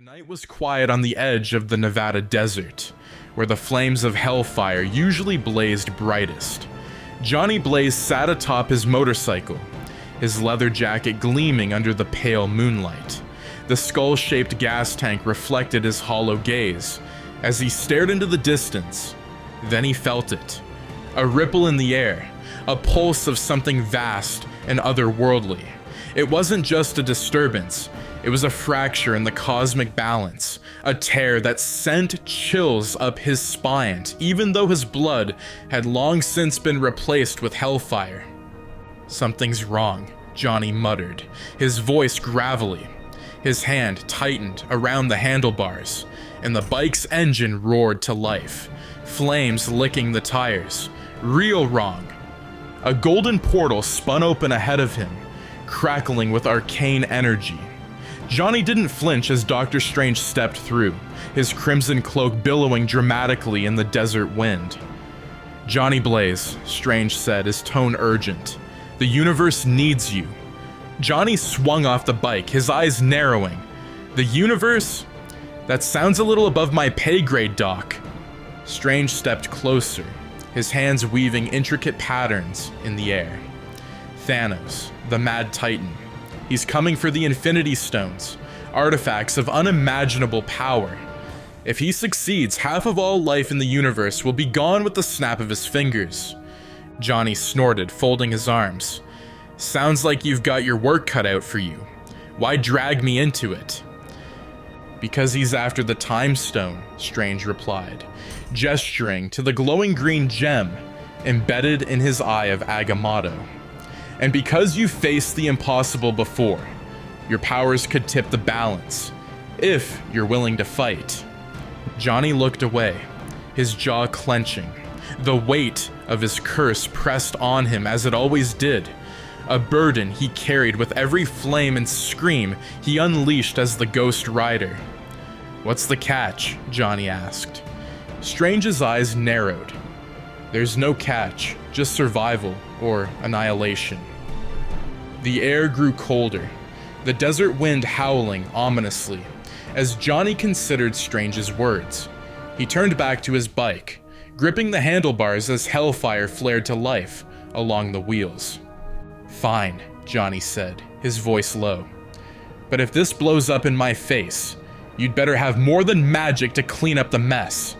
The night was quiet on the edge of the Nevada desert, where the flames of hellfire usually blazed brightest. Johnny Blaze sat atop his motorcycle, his leather jacket gleaming under the pale moonlight. The skull-shaped gas tank reflected his hollow gaze as he stared into the distance. Then he felt it. A ripple in the air, a pulse of something vast and otherworldly. It wasn't just a disturbance. It was a fracture in the cosmic balance, a tear that sent chills up his spine, even though his blood had long since been replaced with hellfire. "Something's wrong," Johnny muttered, his voice gravelly. His hand tightened around the handlebars, and the bike's engine roared to life, flames licking the tires. Real wrong. A golden portal spun open ahead of him, crackling with arcane energy. Johnny didn't flinch as Doctor Strange stepped through, his crimson cloak billowing dramatically in the desert wind. "Johnny Blaze," Strange said, his tone urgent. "The universe needs you." Johnny swung off the bike, his eyes narrowing. "The universe? That sounds a little above my pay grade, Doc." Strange stepped closer, his hands weaving intricate patterns in the air. "Thanos, the Mad Titan. He's coming for the Infinity Stones, artifacts of unimaginable power. If he succeeds, half of all life in the universe will be gone with the snap of his fingers." Johnny snorted, folding his arms. "Sounds like you've got your work cut out for you. Why drag me into it?" "Because he's after the Time Stone," Strange replied, gesturing to the glowing green gem embedded in his eye of Agamotto. "And because you faced the impossible before, your powers could tip the balance, if you're willing to fight." Johnny looked away, his jaw clenching. The weight of his curse pressed on him as it always did, a burden he carried with every flame and scream he unleashed as the Ghost Rider. "What's the catch?" Johnny asked. Strange's eyes narrowed. "There's no catch, just survival or annihilation." The air grew colder, the desert wind howling ominously, as Johnny considered Strange's words. He turned back to his bike, gripping the handlebars as hellfire flared to life along the wheels. "Fine," Johnny said, his voice low. "But if this blows up in my face, you'd better have more than magic to clean up the mess."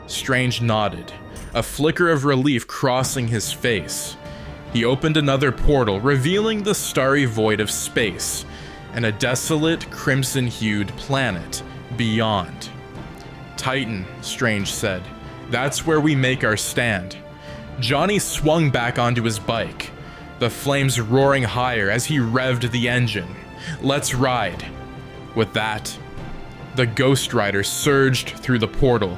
Strange nodded, a flicker of relief crossing his face. He opened another portal, revealing the starry void of space and a desolate, crimson-hued planet beyond. "Titan," Strange said. "That's where we make our stand." Johnny swung back onto his bike, the flames roaring higher as he revved the engine. "Let's ride." With that, the Ghost Rider surged through the portal,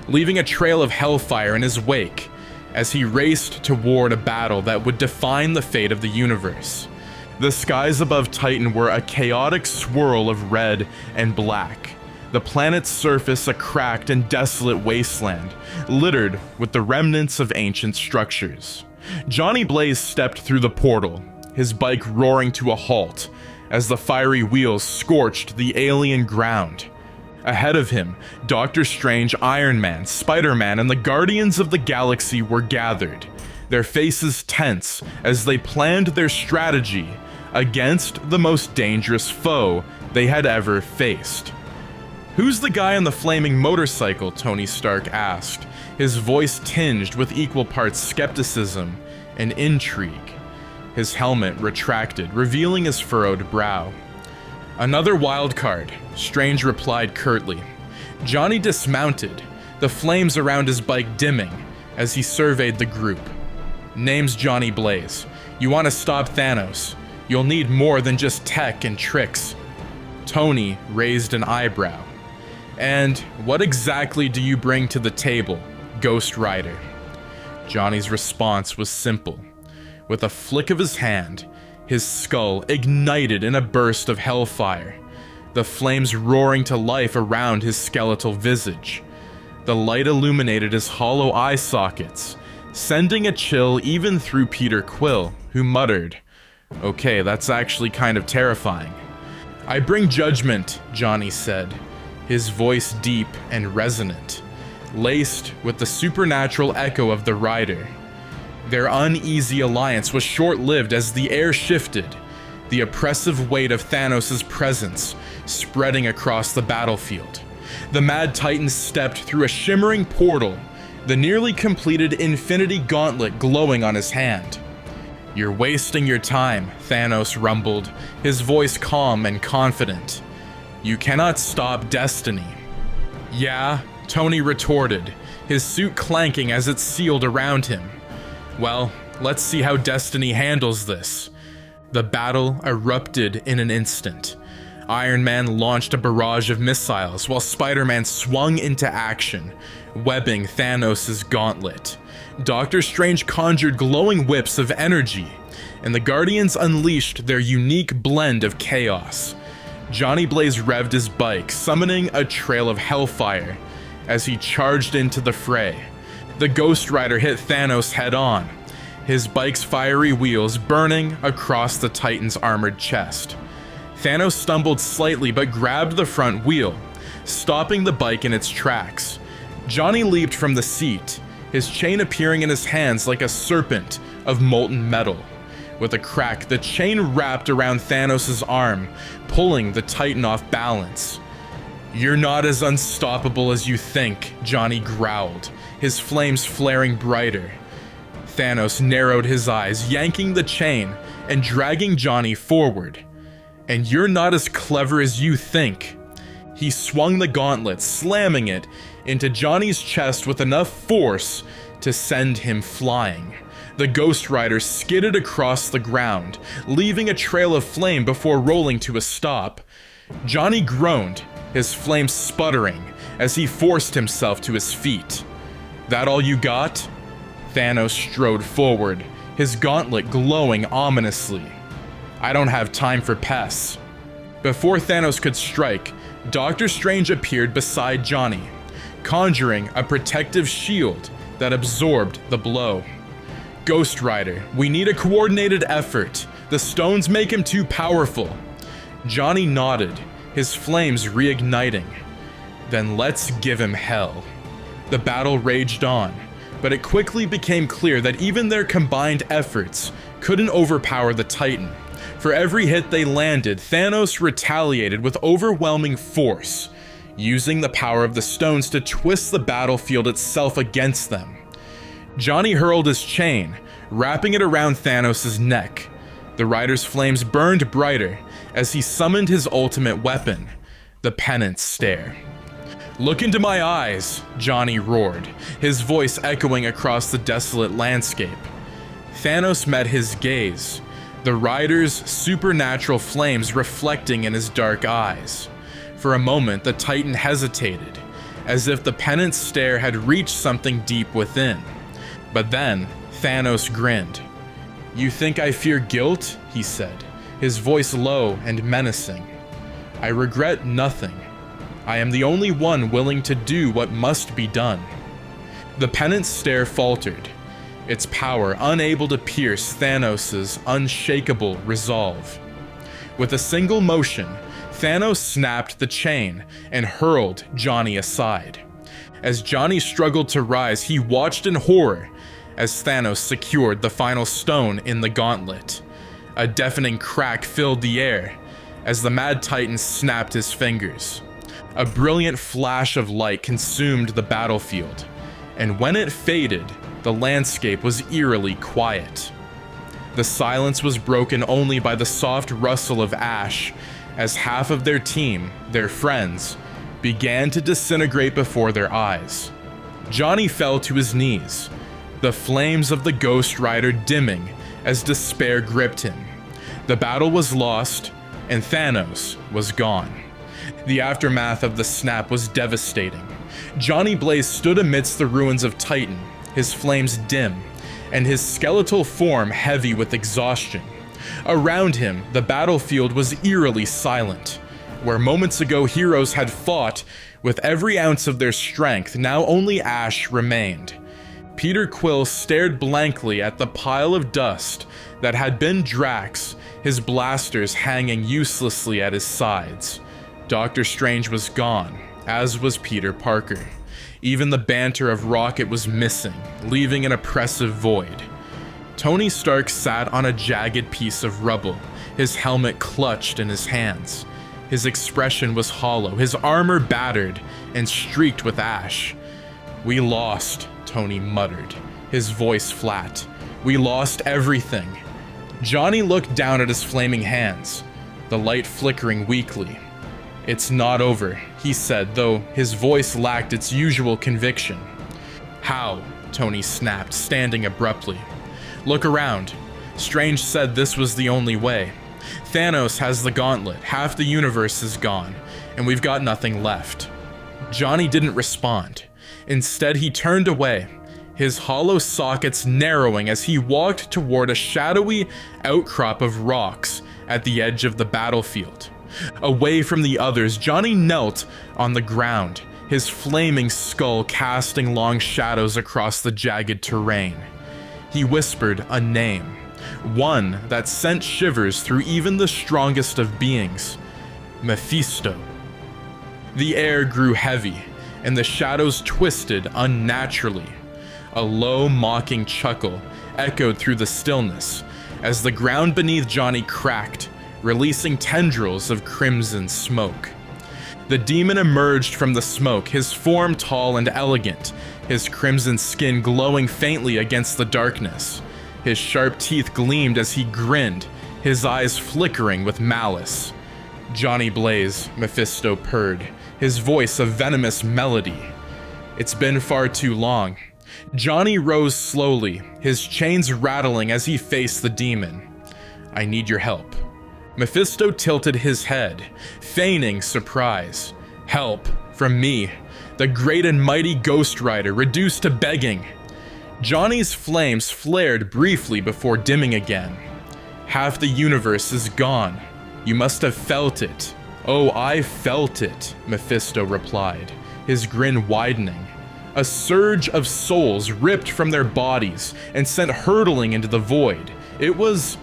leaving a trail of hellfire in his wake as he raced toward a battle that would define the fate of the universe. The skies above Titan were a chaotic swirl of red and black, the planet's surface a cracked and desolate wasteland, littered with the remnants of ancient structures. Johnny Blaze stepped through the portal, his bike roaring to a halt as the fiery wheels scorched the alien ground. Ahead of him, Doctor Strange, Iron Man, Spider-Man, and the Guardians of the Galaxy were gathered, their faces tense as they planned their strategy against the most dangerous foe they had ever faced. "Who's the guy on the flaming motorcycle?" Tony Stark asked, his voice tinged with equal parts skepticism and intrigue. His helmet retracted, revealing his furrowed brow. "Another wild card," Strange replied curtly. Johnny dismounted, the flames around his bike dimming as he surveyed the group. "Name's Johnny Blaze. You want to stop Thanos, you'll need more than just tech and tricks." Tony raised an eyebrow. "And what exactly do you bring to the table, Ghost Rider?" Johnny's response was simple. With a flick of his hand, his skull ignited in a burst of hellfire, the flames roaring to life around his skeletal visage. The light illuminated his hollow eye sockets, sending a chill even through Peter Quill, who muttered, "Okay, that's actually kind of terrifying." "I bring judgment," Johnny said, his voice deep and resonant, laced with the supernatural echo of the rider. Their uneasy alliance was short-lived as the air shifted, the oppressive weight of Thanos' presence spreading across the battlefield. The Mad Titan stepped through a shimmering portal, the nearly completed Infinity Gauntlet glowing on his hand. "You're wasting your time," Thanos rumbled, his voice calm and confident. "You cannot stop destiny." "Yeah," Tony retorted, his suit clanking as it sealed around him. "Well, let's see how destiny handles this." The battle erupted in an instant. Iron Man launched a barrage of missiles while Spider-Man swung into action, webbing Thanos' gauntlet. Doctor Strange conjured glowing whips of energy, and the Guardians unleashed their unique blend of chaos. Johnny Blaze revved his bike, summoning a trail of hellfire as he charged into the fray. The Ghost Rider hit Thanos head-on, his bike's fiery wheels burning across the Titan's armored chest. Thanos stumbled slightly but grabbed the front wheel, stopping the bike in its tracks. Johnny leaped from the seat, his chain appearing in his hands like a serpent of molten metal. With a crack, the chain wrapped around Thanos' arm, pulling the Titan off balance. "You're not as unstoppable as you think," Johnny growled, his flames flaring brighter. Thanos narrowed his eyes, yanking the chain and dragging Johnny forward. "And you're not as clever as you think." He swung the gauntlet, slamming it into Johnny's chest with enough force to send him flying. The Ghost Rider skidded across the ground, leaving a trail of flame before rolling to a stop. Johnny groaned, his flames sputtering as he forced himself to his feet. "That all you got?" Thanos strode forward, his gauntlet glowing ominously. "I don't have time for pests." Before Thanos could strike, Doctor Strange appeared beside Johnny, conjuring a protective shield that absorbed the blow. "Ghost Rider, we need a coordinated effort. The stones make him too powerful." Johnny nodded, his flames reigniting. "Then let's give him hell." The battle raged on, but it quickly became clear that even their combined efforts couldn't overpower the Titan. For every hit they landed, Thanos retaliated with overwhelming force, using the power of the stones to twist the battlefield itself against them. Johnny hurled his chain, wrapping it around Thanos' neck. The rider's flames burned brighter as he summoned his ultimate weapon, the penance stare. "Look into my eyes," Johnny roared, his voice echoing across the desolate landscape. Thanos met his gaze, the rider's supernatural flames reflecting in his dark eyes. For a moment, the Titan hesitated, as if the penance stare had reached something deep within. But then, Thanos grinned. "You think I fear guilt?" he said, his voice low and menacing. "I regret nothing. I am the only one willing to do what must be done." The penance stare faltered, its power unable to pierce Thanos' unshakable resolve. With a single motion, Thanos snapped the chain and hurled Johnny aside. As Johnny struggled to rise, he watched in horror as Thanos secured the final stone in the gauntlet. A deafening crack filled the air as the Mad Titan snapped his fingers. A brilliant flash of light consumed the battlefield, and when it faded, the landscape was eerily quiet. The silence was broken only by the soft rustle of ash as half of their team, their friends, began to disintegrate before their eyes. Johnny fell to his knees, the flames of the Ghost Rider dimming as despair gripped him. The battle was lost, and Thanos was gone. The aftermath of the snap was devastating. Johnny Blaze stood amidst the ruins of Titan, his flames dim, and his skeletal form heavy with exhaustion. Around him, the battlefield was eerily silent. Where moments ago heroes had fought with every ounce of their strength, now only ash remained. Peter Quill stared blankly at the pile of dust that had been Drax, his blasters hanging uselessly at his sides. Doctor Strange was gone, as was Peter Parker. Even the banter of Rocket was missing, leaving an oppressive void. Tony Stark sat on a jagged piece of rubble, his helmet clutched in his hands. His expression was hollow, his armor battered and streaked with ash. "We lost," Tony muttered, his voice flat. "We lost everything." Johnny looked down at his flaming hands, the light flickering weakly. "It's not over," he said, though his voice lacked its usual conviction. "How?" Tony snapped, standing abruptly. "Look around. Strange said this was the only way. Thanos has the gauntlet, half the universe is gone, and we've got nothing left." Johnny didn't respond. Instead, he turned away, his hollow sockets narrowing as he walked toward a shadowy outcrop of rocks at the edge of the battlefield. Away from the others, Johnny knelt on the ground, his flaming skull casting long shadows across the jagged terrain. He whispered a name, one that sent shivers through even the strongest of beings. Mephisto. The air grew heavy, and the shadows twisted unnaturally. A low, mocking chuckle echoed through the stillness as the ground beneath Johnny cracked, releasing tendrils of crimson smoke. The demon emerged from the smoke, his form tall and elegant, his crimson skin glowing faintly against the darkness. His sharp teeth gleamed as he grinned, his eyes flickering with malice. "Johnny Blaze," Mephisto purred, his voice a venomous melody. "It's been far too long." Johnny rose slowly, his chains rattling as he faced the demon. "I need your help." Mephisto tilted his head, feigning surprise. "Help from me, the great and mighty Ghost Rider, reduced to begging." Johnny's flames flared briefly before dimming again. "Half the universe is gone. You must have felt it." "Oh, I felt it," Mephisto replied, his grin widening. A surge of souls ripped from their bodies and sent hurtling into the void. It was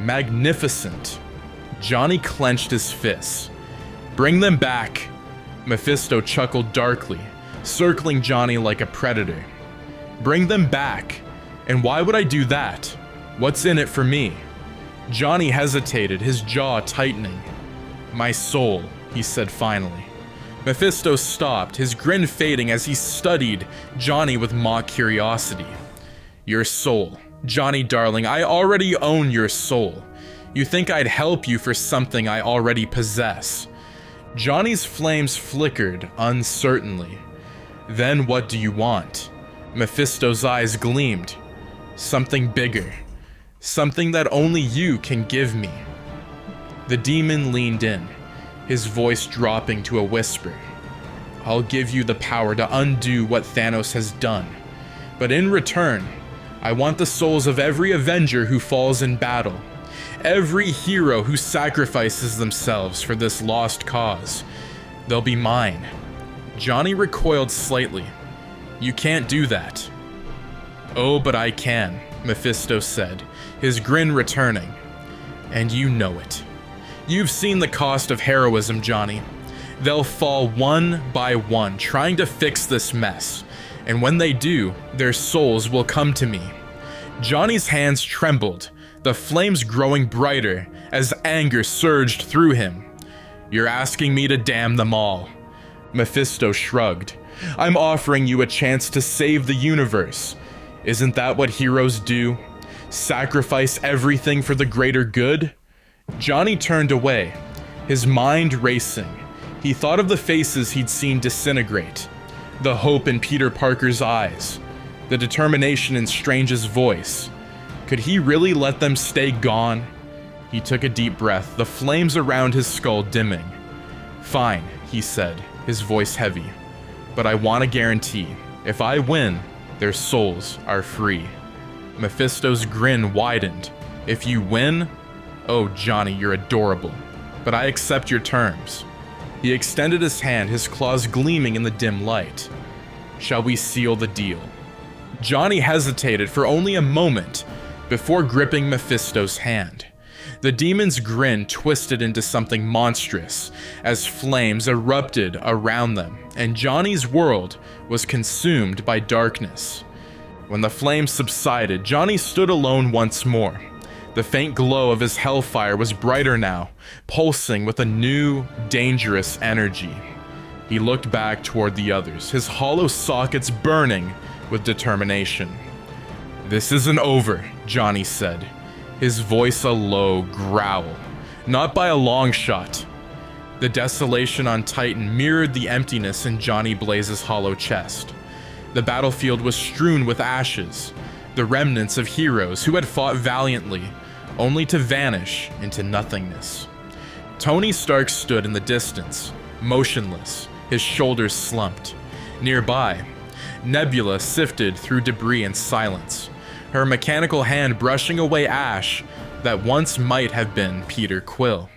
magnificent. Johnny clenched his fists. "Bring them back." Mephisto chuckled darkly, circling Johnny like a predator. "Bring them back. And why would I do that? What's in it for me?" Johnny hesitated, his jaw tightening. "My soul," he said finally. Mephisto stopped, his grin fading as he studied Johnny with mock curiosity. "Your soul. Johnny darling, I already own your soul. You think I'd help you for something I already possess." Johnny's flames flickered uncertainly. "Then what do you want?" Mephisto's eyes gleamed. "Something bigger. Something that only you can give me." The demon leaned in, his voice dropping to a whisper. "I'll give you the power to undo what Thanos has done. But in return, I want the souls of every Avenger who falls in battle. Every hero who sacrifices themselves for this lost cause. They'll be mine." Johnny recoiled slightly. "You can't do that." "Oh, but I can," Mephisto said, his grin returning. "And you know it. You've seen the cost of heroism, Johnny. They'll fall one by one, trying to fix this mess. And when they do, their souls will come to me." Johnny's hands trembled, the flames growing brighter as anger surged through him. "You're asking me to damn them all." Mephisto shrugged. "I'm offering you a chance to save the universe. Isn't that what heroes do? Sacrifice everything for the greater good?" Johnny turned away, his mind racing. He thought of the faces he'd seen disintegrate, the hope in Peter Parker's eyes, the determination in Strange's voice. Could he really let them stay gone? He took a deep breath, the flames around his skull dimming. "Fine," he said, his voice heavy. "But I want a guarantee. If I win, their souls are free." Mephisto's grin widened. "If you win? Oh, Johnny, you're adorable. But I accept your terms." He extended his hand, his claws gleaming in the dim light. "Shall we seal the deal?" Johnny hesitated for only a moment before gripping Mephisto's hand. The demon's grin twisted into something monstrous as flames erupted around them, and Johnny's world was consumed by darkness. When the flames subsided, Johnny stood alone once more. The faint glow of his hellfire was brighter now, pulsing with a new, dangerous energy. He looked back toward the others, his hollow sockets burning with determination. "This isn't over," Johnny said, his voice a low growl. Not by a long shot. The desolation on Titan mirrored the emptiness in Johnny Blaze's hollow chest. The battlefield was strewn with ashes, the remnants of heroes who had fought valiantly, only to vanish into nothingness. Tony Stark stood in the distance, motionless, his shoulders slumped. Nearby, Nebula sifted through debris in silence, her mechanical hand brushing away ash that once might have been Peter Quill.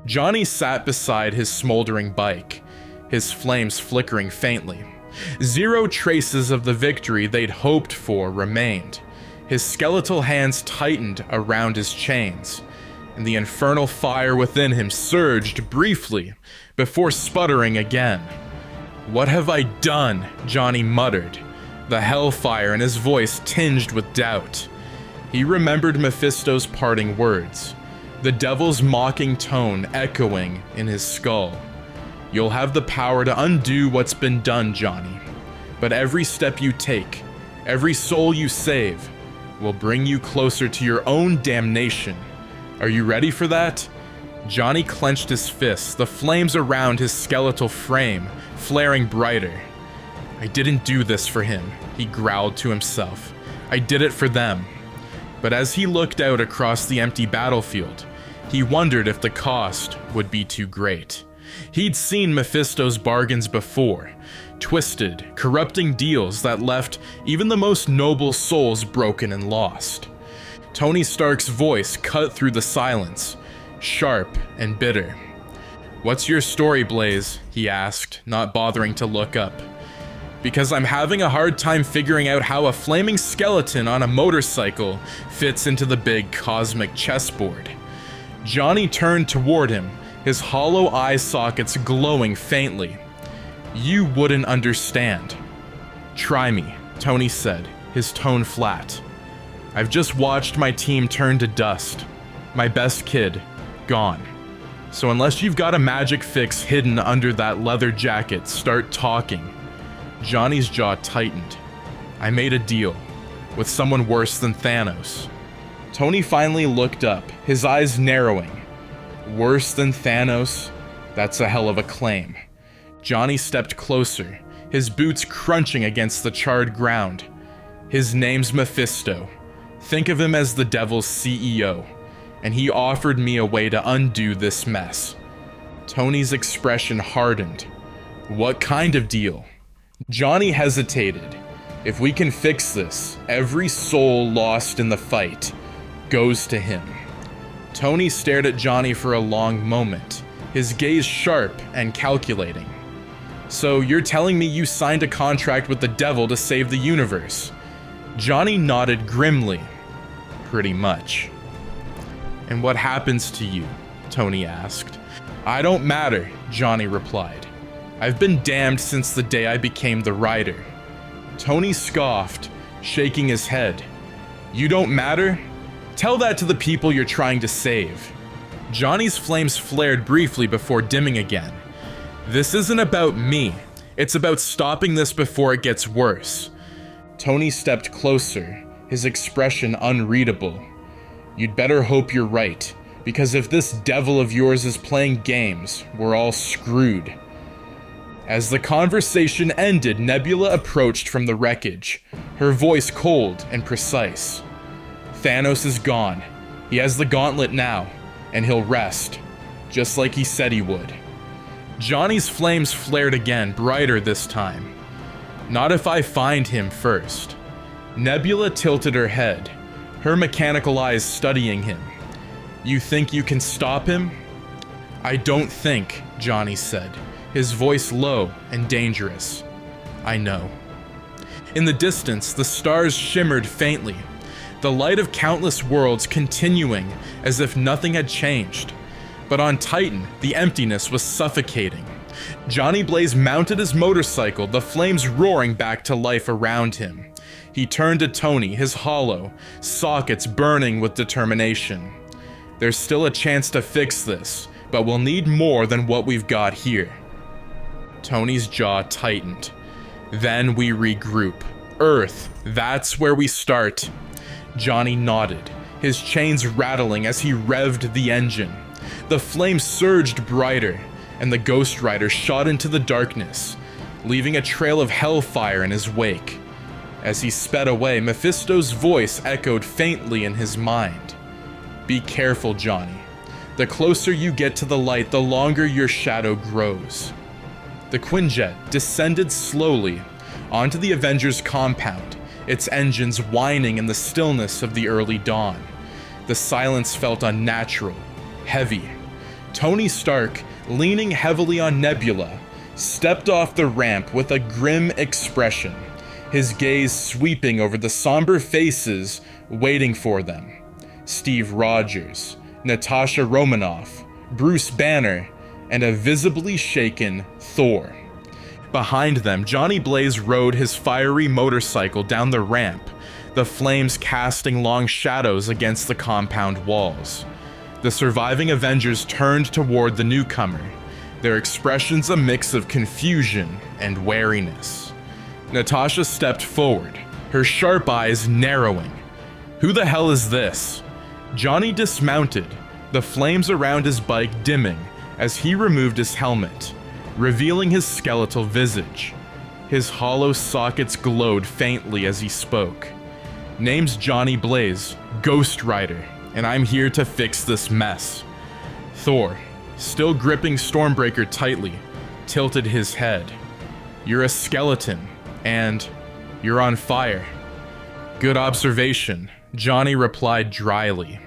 Johnny sat beside his smoldering bike, his flames flickering faintly. Zero traces of the victory they'd hoped for remained. His skeletal hands tightened around his chains, and the infernal fire within him surged briefly before sputtering again. "What have I done?" Johnny muttered, the hellfire in his voice tinged with doubt. He remembered Mephisto's parting words, the devil's mocking tone echoing in his skull. "You'll have the power to undo what's been done, Johnny. But every step you take, every soul you save, will bring you closer to your own damnation. Are you ready for that?" Johnny clenched his fists, the flames around his skeletal frame flaring brighter. "I didn't do this for him," he growled to himself. "I did it for them." But as he looked out across the empty battlefield, he wondered if the cost would be too great. He'd seen Mephisto's bargains before, twisted, corrupting deals that left even the most noble souls broken and lost. Tony Stark's voice cut through the silence, sharp and bitter. "What's your story, Blaze?" he asked, not bothering to look up. "Because I'm having a hard time figuring out how a flaming skeleton on a motorcycle fits into the big cosmic chessboard." Johnny turned toward him, his hollow eye sockets glowing faintly. "You wouldn't understand." "Try me," Tony said, his tone flat. "I've just watched my team turn to dust. My best kid, gone. So unless you've got a magic fix hidden under that leather jacket, start talking." Johnny's jaw tightened. "I made a deal with someone worse than Thanos." Tony finally looked up, his eyes narrowing. "Worse than Thanos? That's a hell of a claim." Johnny stepped closer, his boots crunching against the charred ground. "His name's Mephisto. Think of him as the devil's CEO, and he offered me a way to undo this mess." Tony's expression hardened. "What kind of deal?" Johnny hesitated. "If we can fix this, every soul lost in the fight goes to him." Tony stared at Johnny for a long moment, his gaze sharp and calculating. "So you're telling me you signed a contract with the devil to save the universe?" Johnny nodded grimly. "Pretty much." "And what happens to you?" Tony asked. "I don't matter," Johnny replied. "I've been damned since the day I became the Rider." Tony scoffed, shaking his head. "You don't matter? Tell that to the people you're trying to save." Johnny's flames flared briefly before dimming again. "This isn't about me. It's about stopping this before it gets worse." Tony stepped closer, his expression unreadable. "You'd better hope you're right, because if this devil of yours is playing games, we're all screwed." As the conversation ended, Nebula approached from the wreckage, her voice cold and precise. "Thanos is gone. He has the gauntlet now, and he'll rest, just like he said he would." Johnny's flames flared again, brighter this time. "Not if I find him first." Nebula tilted her head, her mechanical eyes studying him. "You think you can stop him?" "I don't think," Johnny said, his voice low and dangerous. "I know." In the distance, the stars shimmered faintly, the light of countless worlds continuing as if nothing had changed. But on Titan, the emptiness was suffocating. Johnny Blaze mounted his motorcycle, the flames roaring back to life around him. He turned to Tony, his hollow, sockets burning with determination. There's still a chance to fix this, but we'll need more than what we've got here. Tony's jaw tightened. Then we regroup. Earth, that's where we start. Johnny nodded, his chains rattling as he revved the engine. The flames surged brighter, and the Ghost Rider shot into the darkness, leaving a trail of hellfire in his wake. As he sped away, Mephisto's voice echoed faintly in his mind. Be careful, Johnny. The closer you get to the light, the longer your shadow grows. The Quinjet descended slowly onto the Avengers compound, its engines whining in the stillness of the early dawn. The silence felt unnatural, heavy. Tony Stark, leaning heavily on Nebula, stepped off the ramp with a grim expression, his gaze sweeping over the somber faces waiting for them. Steve Rogers, Natasha Romanoff, Bruce Banner, and a visibly shaken Thor. Behind them, Johnny Blaze rode his fiery motorcycle down the ramp, the flames casting long shadows against the compound walls. The surviving Avengers turned toward the newcomer, their expressions a mix of confusion and wariness. Natasha stepped forward, her sharp eyes narrowing. Who the hell is this? Johnny dismounted, the flames around his bike dimming as he removed his helmet, revealing his skeletal visage. His hollow sockets glowed faintly as he spoke. Name's Johnny Blaze, Ghost Rider, and I'm here to fix this mess. Thor, still gripping Stormbreaker tightly, tilted his head. You're a skeleton, and you're on fire. Good observation, Johnny replied dryly.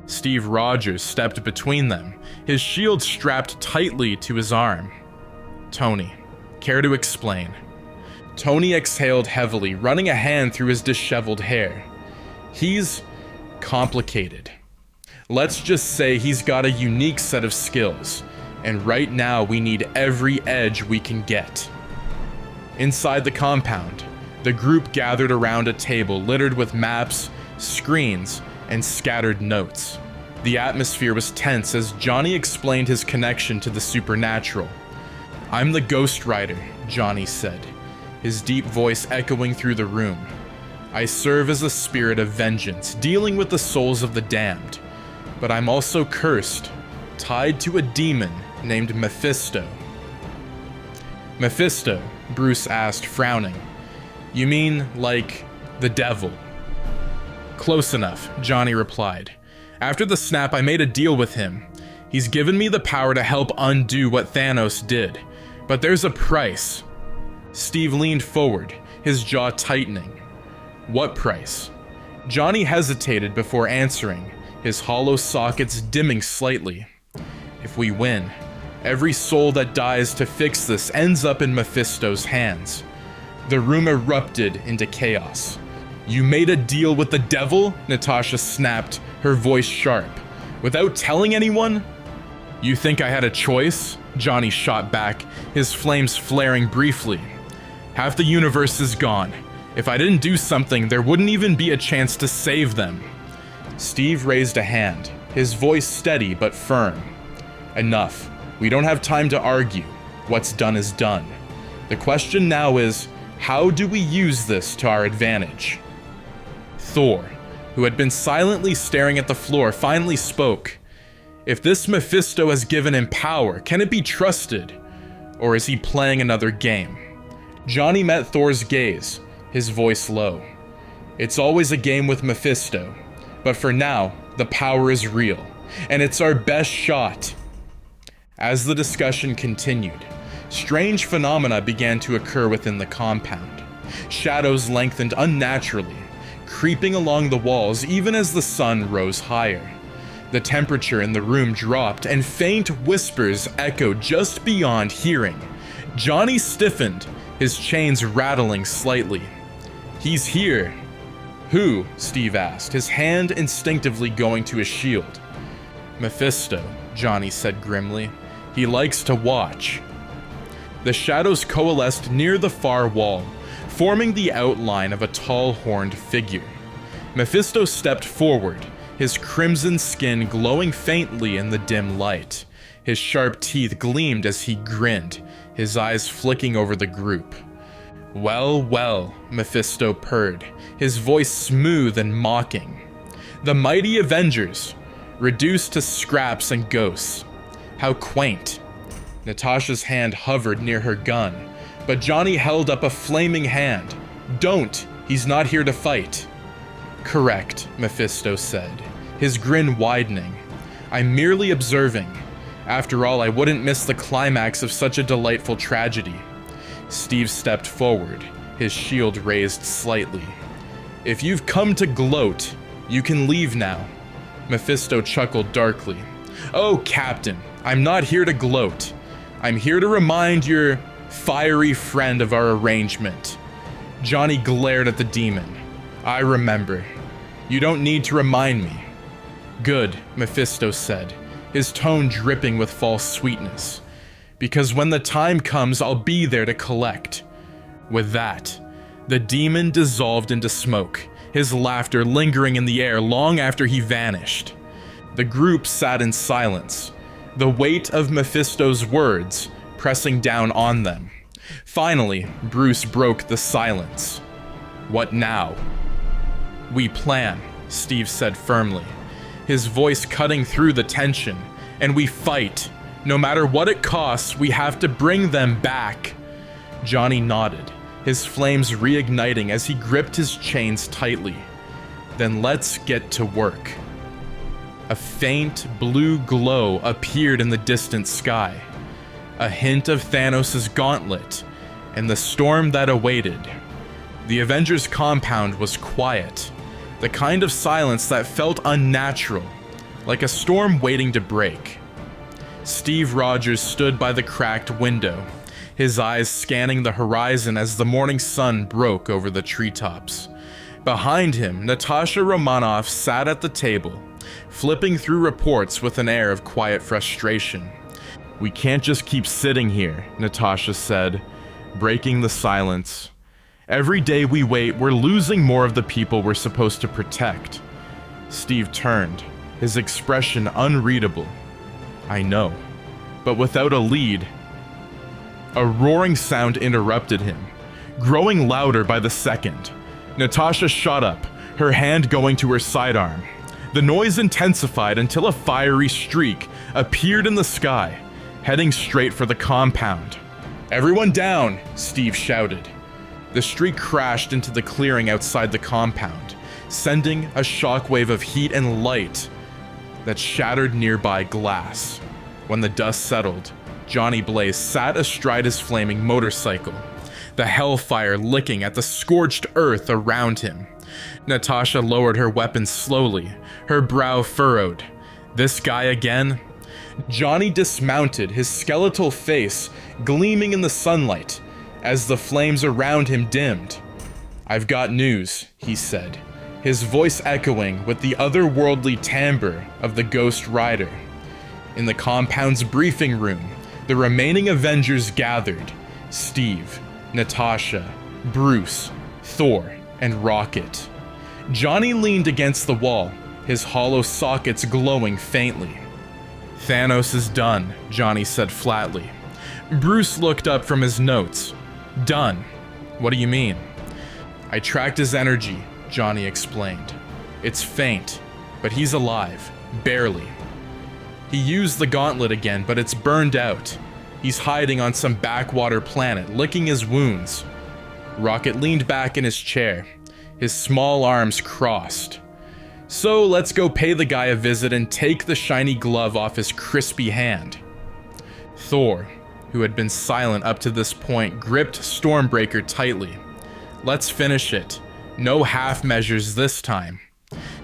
Steve Rogers stepped between them, his shield strapped tightly to his arm. Tony, care to explain? Tony exhaled heavily, running a hand through his disheveled hair. He's complicated. Let's just say he's got a unique set of skills, and right now we need every edge we can get. Inside the compound, the group gathered around a table littered with maps, screens, and scattered notes. The atmosphere was tense as Johnny explained his connection to the supernatural. I'm the Ghost Rider, Johnny said, his deep voice echoing through the room. I serve as a spirit of vengeance, dealing with the souls of the damned. But I'm also cursed, tied to a demon named Mephisto. Mephisto, Bruce asked, frowning. You mean, like, the devil? Close enough, Johnny replied. After the snap, I made a deal with him. He's given me the power to help undo what Thanos did. But there's a price. Steve leaned forward, his jaw tightening. What price? Johnny hesitated before answering, his hollow sockets dimming slightly. If we win, every soul that dies to fix this ends up in Mephisto's hands. The room erupted into chaos. You made a deal with the devil? Natasha snapped, her voice sharp. Without telling anyone? You think I had a choice? Johnny shot back, his flames flaring briefly. Half the universe is gone. If I didn't do something, there wouldn't even be a chance to save them. Steve raised a hand, his voice steady but firm. Enough. We don't have time to argue. What's done is done. The question now is, how do we use this to our advantage? Thor, who had been silently staring at the floor, finally spoke. If this Mephisto has given him power, can it be trusted? Or is he playing another game? Johnny met Thor's gaze, his voice low. It's always a game with Mephisto, but for now, the power is real, and it's our best shot. As the discussion continued, strange phenomena began to occur within the compound. Shadows lengthened unnaturally, creeping along the walls even as the sun rose higher. The temperature in the room dropped, and faint whispers echoed just beyond hearing. Johnny stiffened, his chains rattling slightly. He's here. Who? Steve asked, his hand instinctively going to his shield. Mephisto, Johnny said grimly. He likes to watch. The shadows coalesced near the far wall, forming the outline of a tall horned figure. Mephisto stepped forward, his crimson skin glowing faintly in the dim light. His sharp teeth gleamed as he grinned, his eyes flicking over the group. Well, well, Mephisto purred, his voice smooth and mocking. The mighty Avengers, reduced to scraps and ghosts. How quaint. Natasha's hand hovered near her gun, but Johnny held up a flaming hand. Don't, he's not here to fight. Correct, Mephisto said, his grin widening. I'm merely observing. After all, I wouldn't miss the climax of such a delightful tragedy. Steve stepped forward, his shield raised slightly. If you've come to gloat, you can leave now. Mephisto chuckled darkly. Oh, Captain, I'm not here to gloat. I'm here to remind your fiery friend of our arrangement. Johnny glared at the demon. I remember. You don't need to remind me. Good, Mephisto said, his tone dripping with false sweetness. Because when the time comes, I'll be there to collect. With that, the demon dissolved into smoke, his laughter lingering in the air long after he vanished. The group sat in silence, the weight of Mephisto's words pressing down on them. Finally, Bruce broke the silence. What now? We plan, Steve said firmly, his voice cutting through the tension, and we fight. No matter what it costs, we have to bring them back. Johnny nodded, his flames reigniting as he gripped his chains tightly. Then let's get to work. A faint blue glow appeared in the distant sky, a hint of Thanos' gauntlet and the storm that awaited. The Avengers' compound was quiet, the kind of silence that felt unnatural, like a storm waiting to break. Steve Rogers stood by the cracked window, his eyes scanning the horizon as the morning sun broke over the treetops. Behind him, Natasha Romanoff sat at the table, flipping through reports with an air of quiet frustration. We can't just keep sitting here, Natasha said, breaking the silence. Every day we wait, we're losing more of the people we're supposed to protect. Steve turned, his expression unreadable. I know, but without a lead. A roaring sound interrupted him, growing louder by the second. Natasha shot up, her hand going to her sidearm. The noise intensified until a fiery streak appeared in the sky, heading straight for the compound. Everyone down, Steve shouted. The streak crashed into the clearing outside the compound, sending a shockwave of heat and light that shattered nearby glass. When the dust settled, Johnny Blaze sat astride his flaming motorcycle, the hellfire licking at the scorched earth around him. Natasha lowered her weapon slowly, her brow furrowed. This guy again? Johnny dismounted, his skeletal face gleaming in the sunlight as the flames around him dimmed. I've got news, he said, his voice echoing with the otherworldly timbre of the Ghost Rider. In the compound's briefing room, the remaining Avengers gathered: Steve, Natasha, Bruce, Thor, and Rocket. Johnny leaned against the wall, his hollow sockets glowing faintly. Thanos is done, Johnny said flatly. Bruce looked up from his notes. Done? What do you mean? I tracked his energy, Johnny explained. It's faint, but he's alive, barely. He used the gauntlet again, but it's burned out. He's hiding on some backwater planet, licking his wounds. Rocket leaned back in his chair, his small arms crossed. So let's go pay the guy a visit and take the shiny glove off his crispy hand. Thor, who had been silent up to this point, gripped Stormbreaker tightly. Let's finish it. No half measures this time.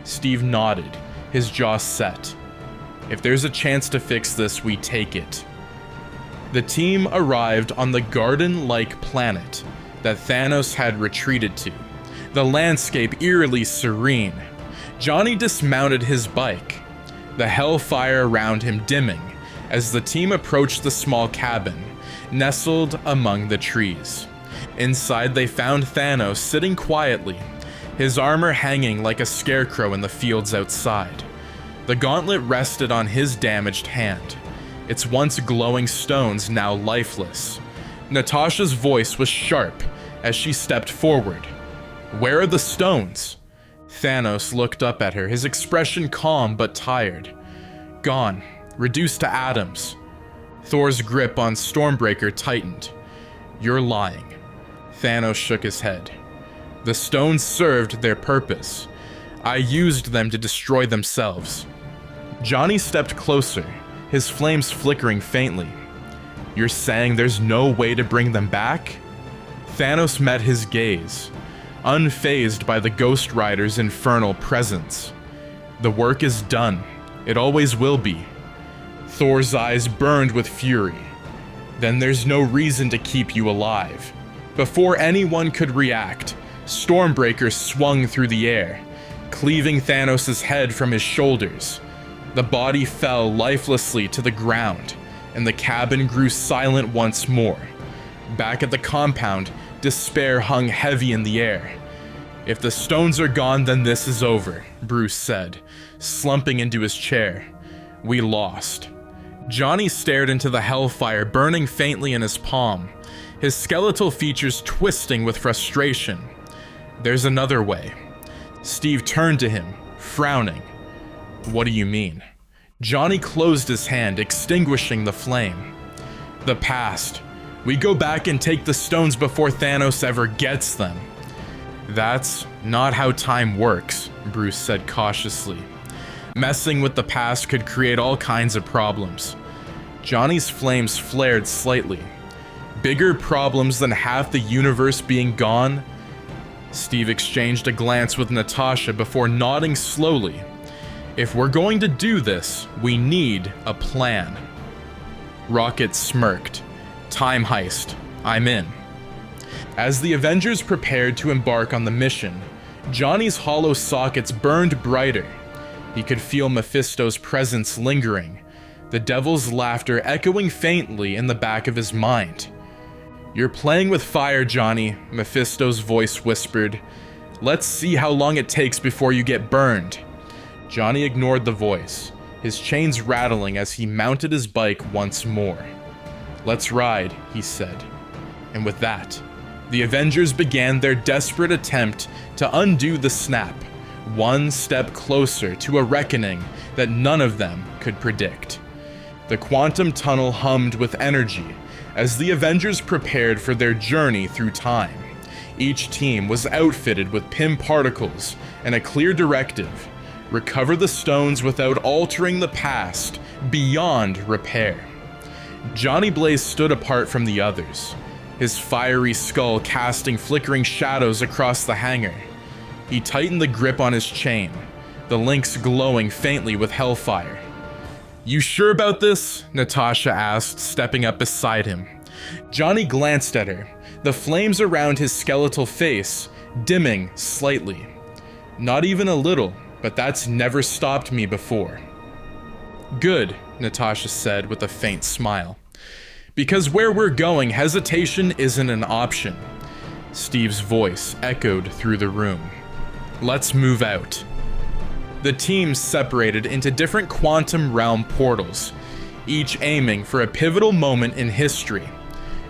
Steve nodded, his jaw set. If there's a chance to fix this, we take it. The team arrived on the garden-like planet that Thanos had retreated to. the landscape eerily serene. Johnny dismounted his bike, the hellfire around him dimming as the team approached the small cabin, nestled among the trees. Inside they found Thanos sitting quietly, his armor hanging like a scarecrow in the fields outside. The gauntlet rested on his damaged hand, its once glowing stones now lifeless. Natasha's voice was sharp as she stepped forward. "Where are the stones?" Thanos looked up at her, his expression calm but tired. "Gone, reduced to atoms." Thor's grip on Stormbreaker tightened. "You're lying." Thanos shook his head. "The stones served their purpose. I used them to destroy themselves." Johnny stepped closer, his flames flickering faintly. "You're saying there's no way to bring them back?" Thanos met his gaze, unfazed by the Ghost Rider's infernal presence. "The work is done. It always will be." Thor's eyes burned with fury. "Then there's no reason to keep you alive." Before anyone could react, Stormbreaker swung through the air, cleaving Thanos' head from his shoulders. The body fell lifelessly to the ground, and the cabin grew silent once more. Back at the compound, despair hung heavy in the air. "If the stones are gone, then this is over," Bruce said, slumping into his chair. "We lost." Johnny stared into the hellfire burning faintly in his palm, his skeletal features twisting with frustration. "There's another way." Steve turned to him, frowning. "What do you mean?" Johnny closed his hand, extinguishing the flame. "The past. We go back and take the stones before Thanos ever gets them." "That's not how time works," Bruce said cautiously. "Messing with the past could create all kinds of problems." Johnny's flames flared slightly. "Bigger problems than half the universe being gone?" Steve exchanged a glance with Natasha before nodding slowly. "If we're going to do this, we need a plan." Rocket smirked. "Time heist. I'm in." As the Avengers prepared to embark on the mission, Johnny's hollow sockets burned brighter. He could feel Mephisto's presence lingering, the devil's laughter echoing faintly in the back of his mind. "You're playing with fire, Johnny," Mephisto's voice whispered. "Let's see how long it takes before you get burned." Johnny ignored the voice, his chains rattling as he mounted his bike once more. "Let's ride," he said. And with that, the Avengers began their desperate attempt to undo the snap, one step closer to a reckoning that none of them could predict. The quantum tunnel hummed with energy as the Avengers prepared for their journey through time. Each team was outfitted with PIM particles and a clear directive: recover the stones without altering the past beyond repair. Johnny Blaze stood apart from the others, his fiery skull casting flickering shadows across the hangar. He tightened the grip on his chain, the links glowing faintly with hellfire. "You sure about this?" Natasha asked, stepping up beside him. Johnny glanced at her, the flames around his skeletal face dimming slightly. "Not even a little, but that's never stopped me before." "Good," Natasha said with a faint smile. "Because where we're going, hesitation isn't an option." Steve's voice echoed through the room. "Let's move out." The teams separated into different quantum realm portals, each aiming for a pivotal moment in history.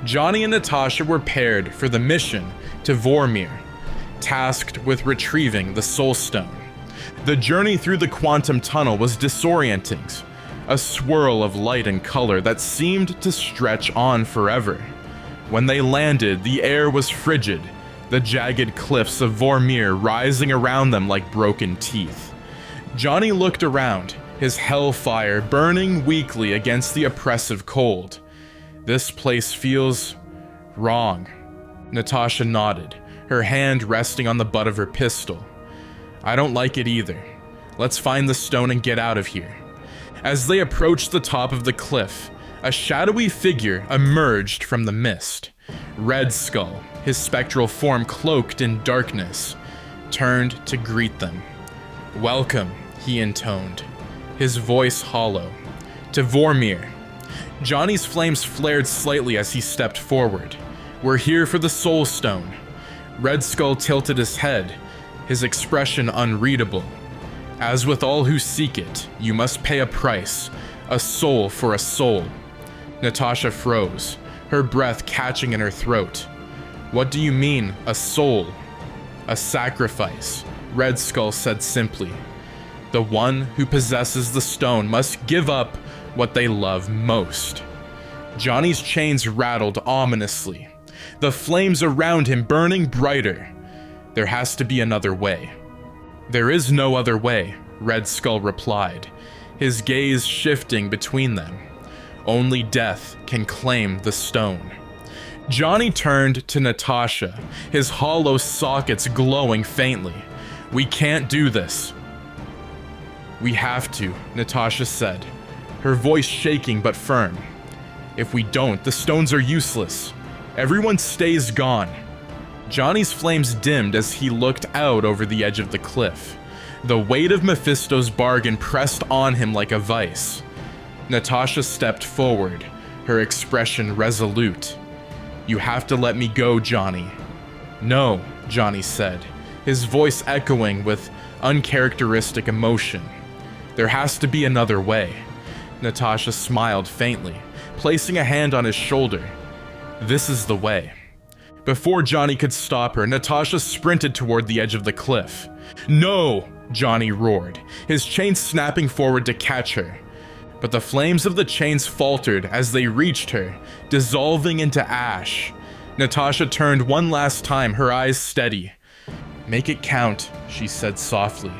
Johnny and Natasha were paired for the mission to Vormir, tasked with retrieving the Soul Stone. The journey through the quantum tunnel was disorienting, a swirl of light and color that seemed to stretch on forever. When they landed, the air was frigid, the jagged cliffs of Vormir rising around them like broken teeth. Johnny looked around, his hellfire burning weakly against the oppressive cold. "This place feels wrong." Natasha nodded, her hand resting on the butt of her pistol. "I don't like it either. Let's find the stone and get out of here." As they approached the top of the cliff, a shadowy figure emerged from the mist. Red Skull, his spectral form cloaked in darkness, turned to greet them. "Welcome," he intoned, his voice hollow, "to Vormir." Johnny's flames flared slightly as he stepped forward. "We're here for the Soul Stone." Red Skull tilted his head, his expression unreadable. "As with all who seek it, you must pay a price, a soul for a soul." Natasha froze, her breath catching in her throat. "What do you mean, a soul?" "A sacrifice," Red Skull said simply. "The one who possesses the stone must give up what they love most." Johnny's chains rattled ominously, the flames around him burning brighter. "There has to be another way." "There is no other way," Red Skull replied, his gaze shifting between them. "Only death can claim the stone." Johnny turned to Natasha, his hollow sockets glowing faintly. "We can't do this." "We have to," Natasha said, her voice shaking but firm. "If we don't, the stones are useless. Everyone stays gone." Johnny's flames dimmed as he looked out over the edge of the cliff. The weight of Mephisto's bargain pressed on him like a vice. Natasha stepped forward, her expression resolute. "You have to let me go, Johnny." "No," Johnny said, his voice echoing with uncharacteristic emotion. "There has to be another way." Natasha smiled faintly, placing a hand on his shoulder. "This is the way." Before Johnny could stop her, Natasha sprinted toward the edge of the cliff. "No!" Johnny roared, his chains snapping forward to catch her. But the flames of the chains faltered as they reached her, dissolving into ash. Natasha turned one last time, her eyes steady. "Make it count," she said softly.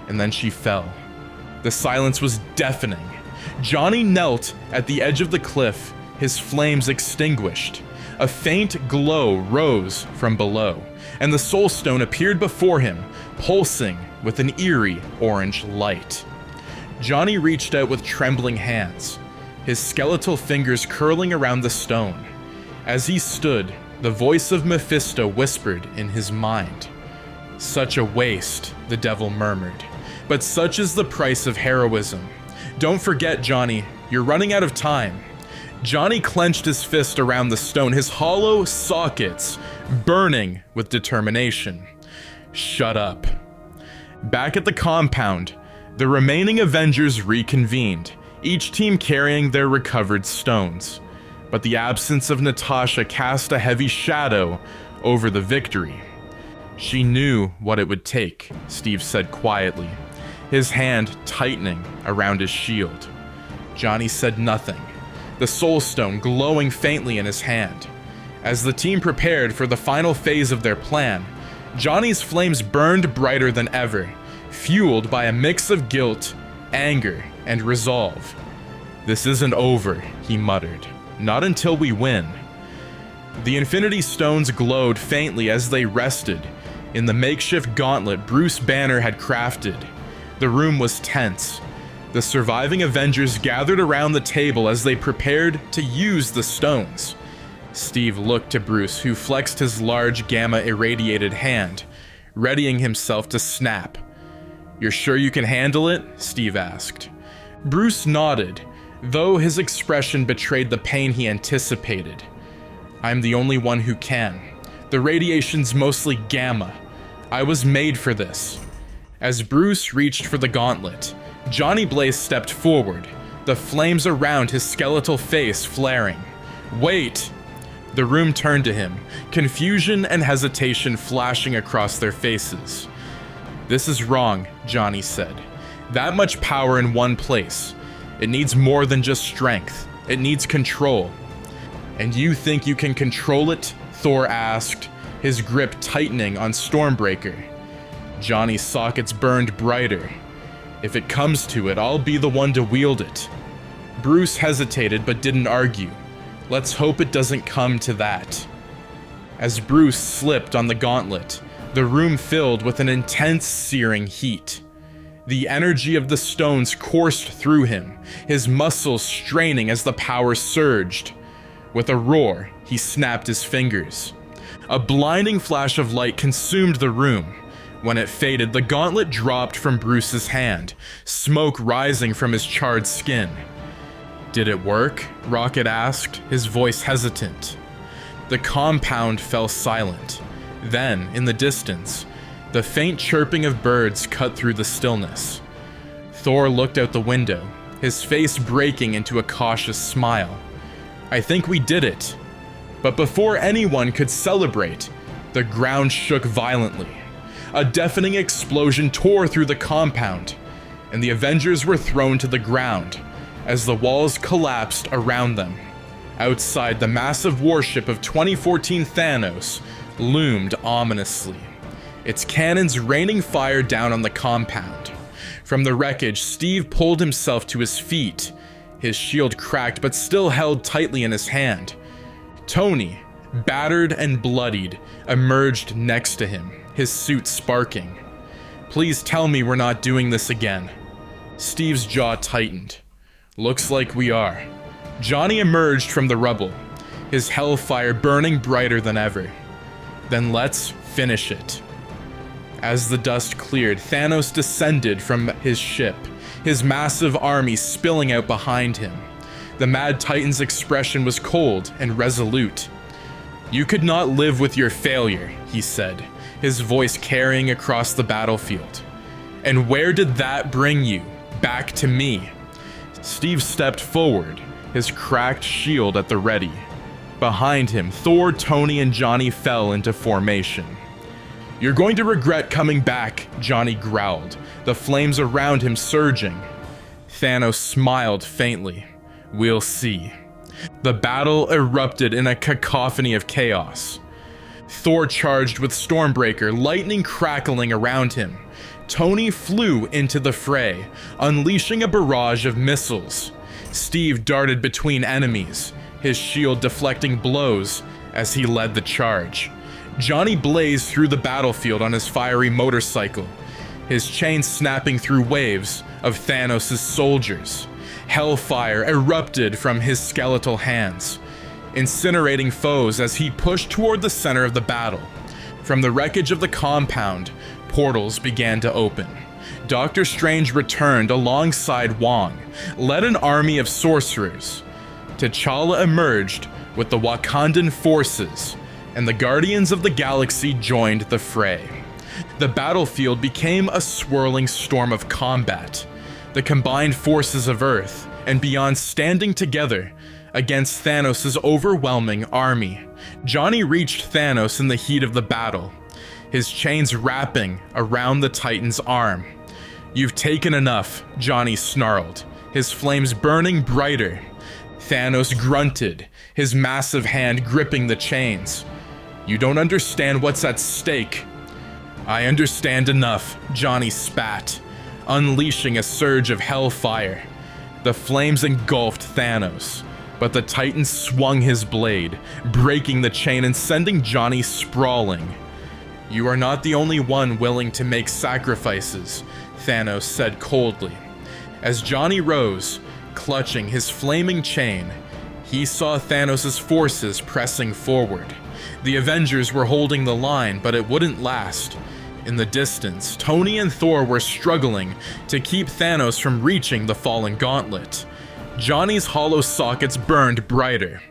And then she fell. The silence was deafening. Johnny knelt at the edge of the cliff, his flames extinguished. A faint glow rose from below, and the Soul Stone appeared before him, pulsing with an eerie orange light. Johnny reached out with trembling hands, his skeletal fingers curling around the stone. As he stood, the voice of Mephisto whispered in his mind. "Such a waste," the devil murmured, "but such is the price of heroism. Don't forget, Johnny, you're running out of time." Johnny clenched his fist around the stone, his hollow sockets burning with determination. "Shut up." Back at the compound, the remaining Avengers reconvened, each team carrying their recovered stones. But the absence of Natasha cast a heavy shadow over the victory. "She knew what it would take," Steve said quietly, his hand tightening around his shield. Johnny said nothing, the Soul Stone glowing faintly in his hand. As the team prepared for the final phase of their plan, Johnny's flames burned brighter than ever, fueled by a mix of guilt, anger, and resolve. "This isn't over," he muttered. "Not until we win." The Infinity Stones glowed faintly as they rested in the makeshift gauntlet Bruce Banner had crafted. The room was tense. The surviving Avengers gathered around the table as they prepared to use the stones. Steve looked to Bruce, who flexed his large gamma-irradiated hand, readying himself to snap. "You're sure you can handle it?" Steve asked. Bruce nodded, though his expression betrayed the pain he anticipated. "I'm the only one who can. The radiation's mostly gamma. I was made for this." As Bruce reached for the gauntlet, Johnny Blaze stepped forward, the flames around his skeletal face flaring. "Wait!" The room turned to him, confusion and hesitation flashing across their faces. "This is wrong," Johnny said. "That much power in one place. It needs more than just strength. It needs control." "And you think you can control it?" Thor asked, his grip tightening on Stormbreaker. Johnny's sockets burned brighter. "If it comes to it, I'll be the one to wield it." Bruce hesitated but didn't argue. "Let's hope it doesn't come to that." As Bruce slipped on the gauntlet, the room filled with an intense, searing heat. The energy of the stones coursed through him, his muscles straining as the power surged. With a roar, he snapped his fingers. A blinding flash of light consumed the room. When it faded, the gauntlet dropped from Bruce's hand, smoke rising from his charred skin. "Did it work?" Rocket asked, his voice hesitant. The compound fell silent. Then, in the distance, the faint chirping of birds cut through the stillness. Thor looked out the window, his face breaking into a cautious smile. "I think we did it." But before anyone could celebrate, the ground shook violently. A deafening explosion tore through the compound, and the Avengers were thrown to the ground as the walls collapsed around them. Outside, the massive warship of 2014 Thanos loomed ominously, its cannons raining fire down on the compound. From the wreckage, Steve pulled himself to his feet, his shield cracked but still held tightly in his hand. Tony, battered and bloodied, emerged next to him, his suit sparking. "Please tell me we're not doing this again." Steve's jaw tightened. "Looks like we are." Johnny emerged from the rubble, his hellfire burning brighter than ever. "Then let's finish it." As the dust cleared, Thanos descended from his ship, his massive army spilling out behind him. The Mad Titan's expression was cold and resolute. "You could not live with your failure," he said, his voice carrying across the battlefield. "And where did that bring you? Back to me." Steve stepped forward, his cracked shield at the ready. Behind him, Thor, Tony, and Johnny fell into formation. "You're going to regret coming back," Johnny growled, the flames around him surging. Thanos smiled faintly. "We'll see." The battle erupted in a cacophony of chaos. Thor charged with Stormbreaker, lightning crackling around him. Tony flew into the fray, unleashing a barrage of missiles. Steve darted between enemies, his shield deflecting blows as he led the charge. Johnny blazed through the battlefield on his fiery motorcycle, his chain snapping through waves of Thanos' soldiers. Hellfire erupted from his skeletal hands, incinerating foes as he pushed toward the center of the battle. From the wreckage of the compound, portals began to open. Doctor Strange returned alongside Wong, led an army of sorcerers. T'Challa emerged with the Wakandan forces, and the Guardians of the Galaxy joined the fray. The battlefield became a swirling storm of combat, the combined forces of Earth and beyond standing together against Thanos' overwhelming army. Johnny reached Thanos in the heat of the battle, his chains wrapping around the Titan's arm. "You've taken enough," Johnny snarled, his flames burning brighter. Thanos grunted, his massive hand gripping the chains. "You don't understand what's at stake." "I understand enough," Johnny spat, unleashing a surge of hellfire. The flames engulfed Thanos, but the Titan swung his blade, breaking the chain and sending Johnny sprawling. "You are not the only one willing to make sacrifices," Thanos said coldly. As Johnny rose, clutching his flaming chain, he saw Thanos' forces pressing forward. The Avengers were holding the line, but it wouldn't last. In the distance, Tony and Thor were struggling to keep Thanos from reaching the fallen gauntlet. Johnny's hollow sockets burned brighter.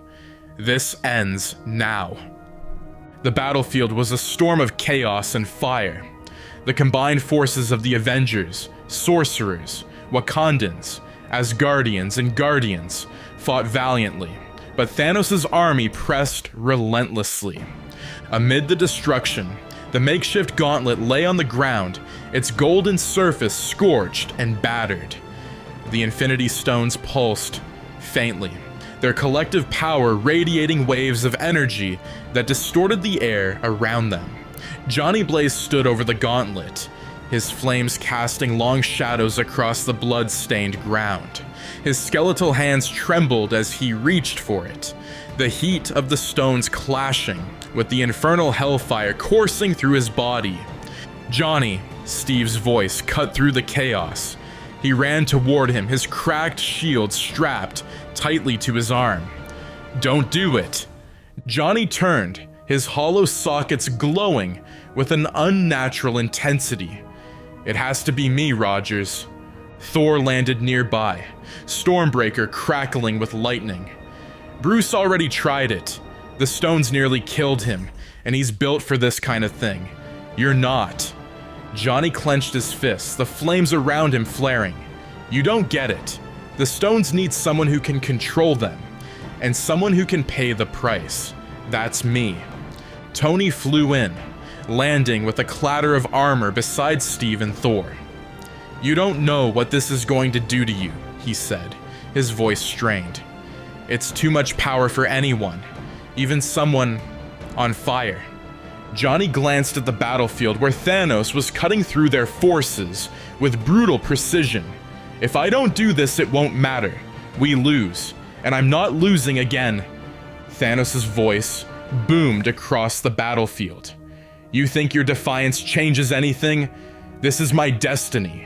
This ends now. The battlefield was a storm of chaos and fire. The combined forces of the Avengers, sorcerers, Wakandans, Asgardians, and Guardians fought valiantly, but Thanos' army pressed relentlessly. Amid the destruction, the makeshift gauntlet lay on the ground, its golden surface scorched and battered. The Infinity Stones pulsed faintly, their collective power radiating waves of energy that distorted the air around them. Johnny Blaze stood over the gauntlet, his flames casting long shadows across the blood-stained ground. His skeletal hands trembled as he reached for it, the heat of the stones clashing with the infernal hellfire coursing through his body. "Johnny," Steve's voice cut through the chaos. He ran toward him, his cracked shield strapped tightly to his arm. "Don't do it." Johnny turned, his hollow sockets glowing with an unnatural intensity. "It has to be me, Rogers." Thor landed nearby, Stormbreaker crackling with lightning. "Bruce already tried it. The stones nearly killed him, and he's built for this kind of thing. You're not." Johnny clenched his fists, the flames around him flaring. "You don't get it. The stones need someone who can control them, and someone who can pay the price. That's me." Tony flew in, landing with a clatter of armor beside Steve and Thor. "You don't know what this is going to do to you," he said, his voice strained. "It's too much power for anyone, even someone on fire." Johnny glanced at the battlefield where Thanos was cutting through their forces with brutal precision. "If I don't do this, it won't matter. We lose, and I'm not losing again." Thanos' voice boomed across the battlefield. "You think your defiance changes anything? This is my destiny."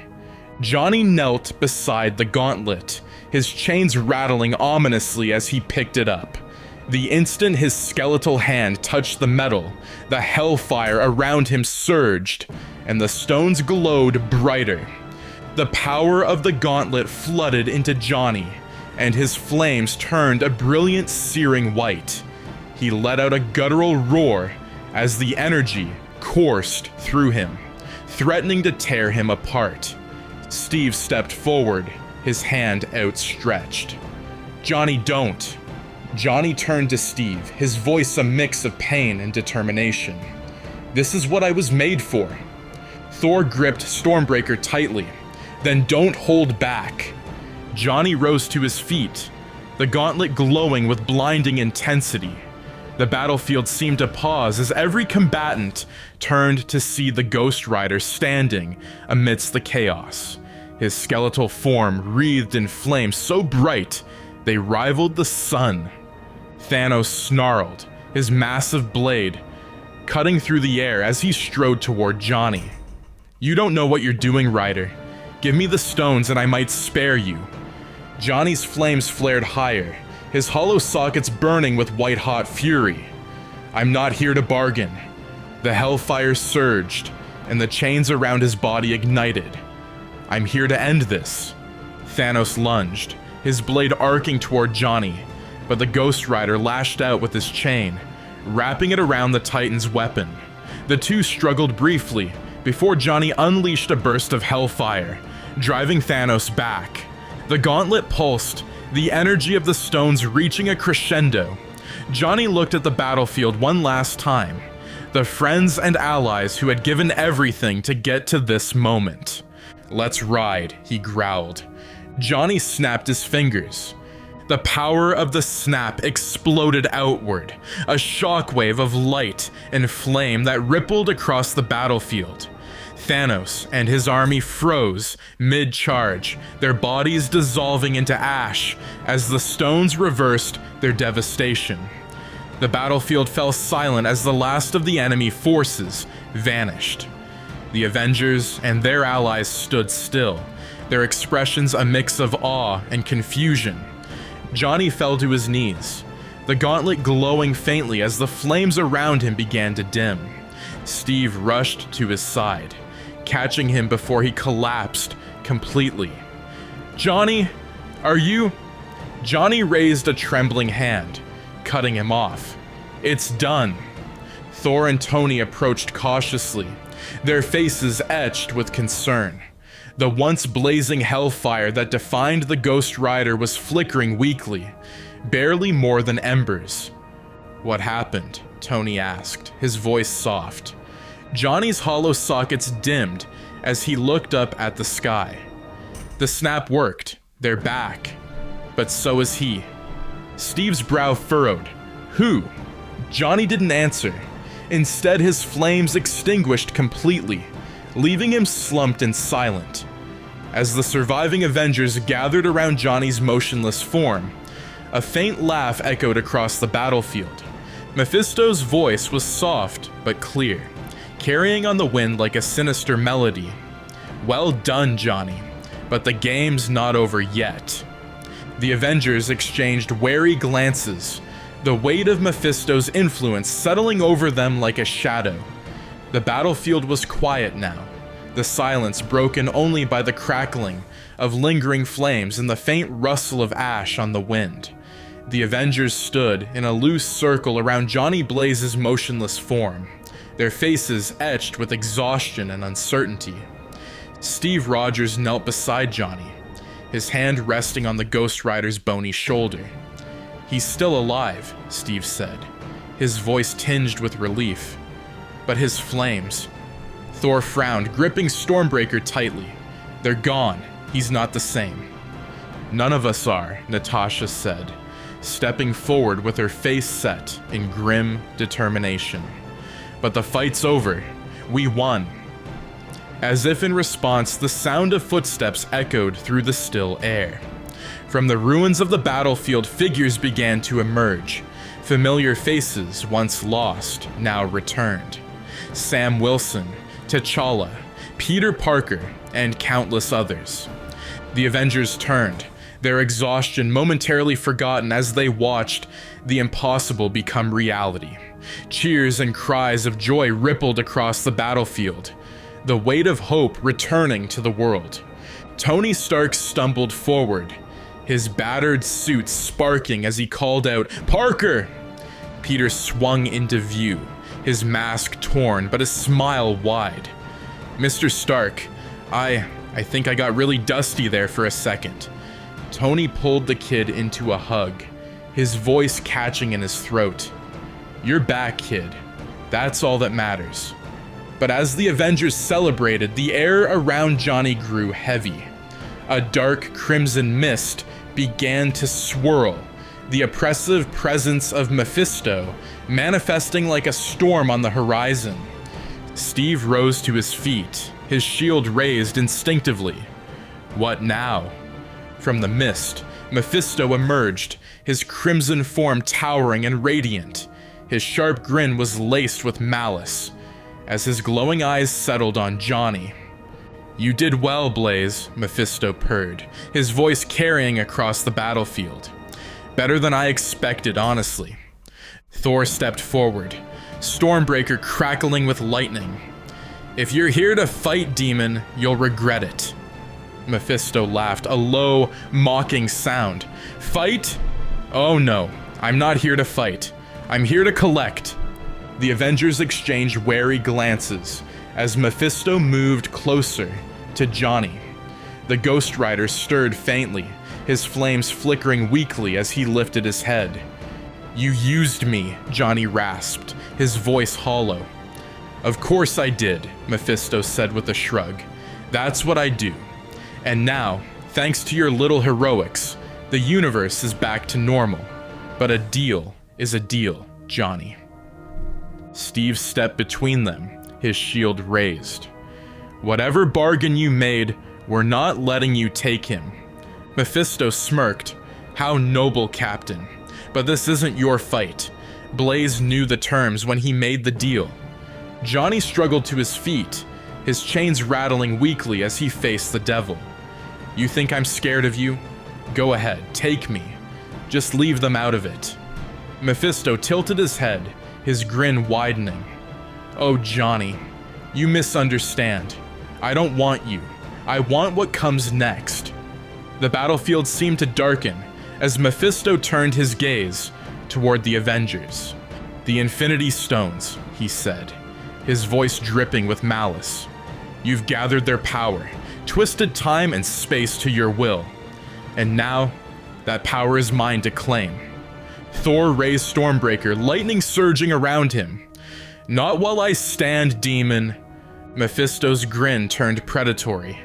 Johnny knelt beside the gauntlet, his chains rattling ominously as he picked it up. The instant his skeletal hand touched the metal, the hellfire around him surged, and the stones glowed brighter. The power of the gauntlet flooded into Johnny, and his flames turned a brilliant searing white. He let out a guttural roar as the energy coursed through him, threatening to tear him apart. Steve stepped forward, his hand outstretched. "Johnny, don't." Johnny turned to Steve, his voice a mix of pain and determination. "This is what I was made for." Thor gripped Stormbreaker tightly. "Then don't hold back." Johnny rose to his feet, the gauntlet glowing with blinding intensity. The battlefield seemed to pause as every combatant turned to see the Ghost Rider standing amidst the chaos, his skeletal form wreathed in flames so bright they rivaled the sun. Thanos snarled, his massive blade cutting through the air as he strode toward Johnny. "You don't know what you're doing, Ryder. Give me the stones and I might spare you." Johnny's flames flared higher, his hollow sockets burning with white-hot fury. "I'm not here to bargain." The hellfire surged, and the chains around his body ignited. "I'm here to end this." Thanos lunged, his blade arcing toward Johnny, but the Ghost Rider lashed out with his chain, wrapping it around the Titan's weapon. The two struggled briefly before Johnny unleashed a burst of hellfire, driving Thanos back. The gauntlet pulsed, the energy of the stones reaching a crescendo. Johnny looked at the battlefield one last time, the friends and allies who had given everything to get to this moment. "Let's ride," he growled. Johnny snapped his fingers. The power of the snap exploded outward, a shockwave of light and flame that rippled across the battlefield. Thanos and his army froze mid-charge, their bodies dissolving into ash as the stones reversed their devastation. The battlefield fell silent as the last of the enemy forces vanished. The Avengers and their allies stood still, their expressions a mix of awe and confusion. Johnny fell to his knees, the gauntlet glowing faintly as the flames around him began to dim. Steve rushed to his side, catching him before he collapsed completely. "Johnny, are you?" Johnny raised a trembling hand, cutting him off. "It's done." Thor and Tony approached cautiously, their faces etched with concern. The once blazing hellfire that defined the Ghost Rider was flickering weakly, barely more than embers. "What happened?" Tony asked, his voice soft. Johnny's hollow sockets dimmed as he looked up at the sky. "The snap worked. They're back. But so is he." Steve's brow furrowed. "Who?" Johnny didn't answer. Instead, his flames extinguished completely, leaving him slumped and silent. As the surviving Avengers gathered around Johnny's motionless form, a faint laugh echoed across the battlefield. Mephisto's voice was soft but clear, carrying on the wind like a sinister melody. "Well done, Johnny, but the game's not over yet." The Avengers exchanged wary glances, the weight of Mephisto's influence settling over them like a shadow. The battlefield was quiet now, the silence broken only by the crackling of lingering flames and the faint rustle of ash on the wind. The Avengers stood in a loose circle around Johnny Blaze's motionless form, their faces etched with exhaustion and uncertainty. Steve Rogers knelt beside Johnny, his hand resting on the Ghost Rider's bony shoulder. "He's still alive," Steve said, his voice tinged with relief. "But his flames..." Thor frowned, gripping Stormbreaker tightly. "They're gone. He's not the same." "None of us are," Natasha said, stepping forward with her face set in grim determination. "But the fight's over. We won." As if in response, the sound of footsteps echoed through the still air. From the ruins of the battlefield, figures began to emerge. Familiar faces, once lost, now returned. Sam Wilson, T'Challa, Peter Parker, and countless others. The Avengers turned, their exhaustion momentarily forgotten as they watched the impossible become reality. Cheers and cries of joy rippled across the battlefield, the weight of hope returning to the world. Tony Stark stumbled forward, his battered suit sparking as he called out, "Parker!" Peter swung into view, his mask torn but a smile wide. "Mr. Stark, I think I got really dusty there for a second." Tony pulled the kid into a hug, his voice catching in his throat. "You're back, kid. That's all that matters." But as the Avengers celebrated, the air around Johnny grew heavy. A dark crimson mist began to swirl, the oppressive presence of Mephisto manifesting like a storm on the horizon. Steve rose to his feet, his shield raised instinctively. What now? From the mist, Mephisto emerged, his crimson form towering and radiant. His sharp grin was laced with malice, as his glowing eyes settled on Johnny. "You did well, Blaze," Mephisto purred, his voice carrying across the battlefield. "Better than I expected, honestly." Thor stepped forward, Stormbreaker crackling with lightning. "If you're here to fight, demon, you'll regret it." Mephisto laughed, a low, mocking sound. "Fight? Oh no, I'm not here to fight. I'm here to collect." The Avengers exchanged wary glances as Mephisto moved closer to Johnny. The Ghost Rider stirred faintly, his flames flickering weakly as he lifted his head. "You used me," Johnny rasped, his voice hollow. "Of course I did," Mephisto said with a shrug. "That's what I do. And now, thanks to your little heroics, the universe is back to normal. But a deal is a deal, Johnny." Steve stepped between them, his shield raised. "Whatever bargain you made, we're not letting you take him." Mephisto smirked. "How noble, Captain. But this isn't your fight. Blaze knew the terms when he made the deal." Johnny struggled to his feet, his chains rattling weakly as he faced the devil. "You think I'm scared of you? Go ahead, take me. Just leave them out of it." Mephisto tilted his head, his grin widening. "Oh, Johnny, you misunderstand. I don't want you. I want what comes next." The battlefield seemed to darken as Mephisto turned his gaze toward the Avengers. "The Infinity Stones," he said, his voice dripping with malice. "You've gathered their power, twisted time and space to your will. And now, that power is mine to claim." Thor raised Stormbreaker, lightning surging around him. "Not while I stand, demon." Mephisto's grin turned predatory.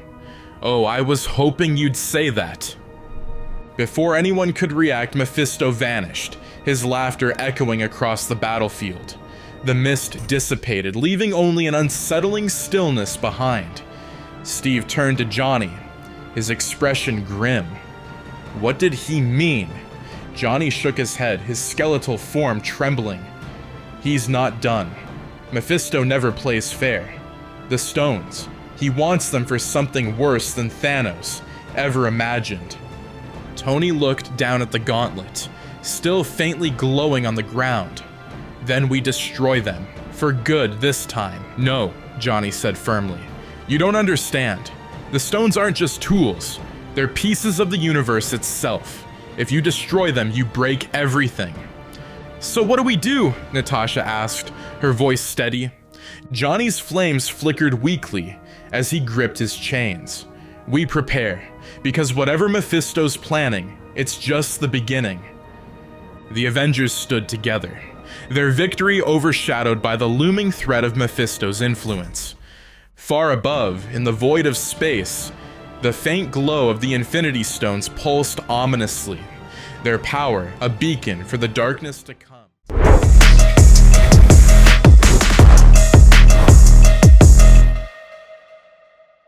"Oh, I was hoping you'd say that." Before anyone could react, Mephisto vanished, his laughter echoing across the battlefield. The mist dissipated, leaving only an unsettling stillness behind. Steve turned to Johnny, his expression grim. What did he mean? Johnny shook his head, his skeletal form trembling. "He's not done. Mephisto never plays fair. The stones, he wants them for something worse than Thanos ever imagined." Tony looked down at the gauntlet, still faintly glowing on the ground. Then we destroy them. For good this time. No, Johnny said firmly. You don't understand. The stones aren't just tools. They're pieces of the universe itself. If you destroy them, you break everything. So what do we do? Natasha asked, her voice steady. Johnny's flames flickered weakly as he gripped his chains. We prepare, because whatever Mephisto's planning, it's just the beginning. The Avengers stood together, their victory overshadowed by the looming threat of Mephisto's influence. Far above, in the void of space, the faint glow of the Infinity Stones pulsed ominously, their power a beacon for the darkness to come.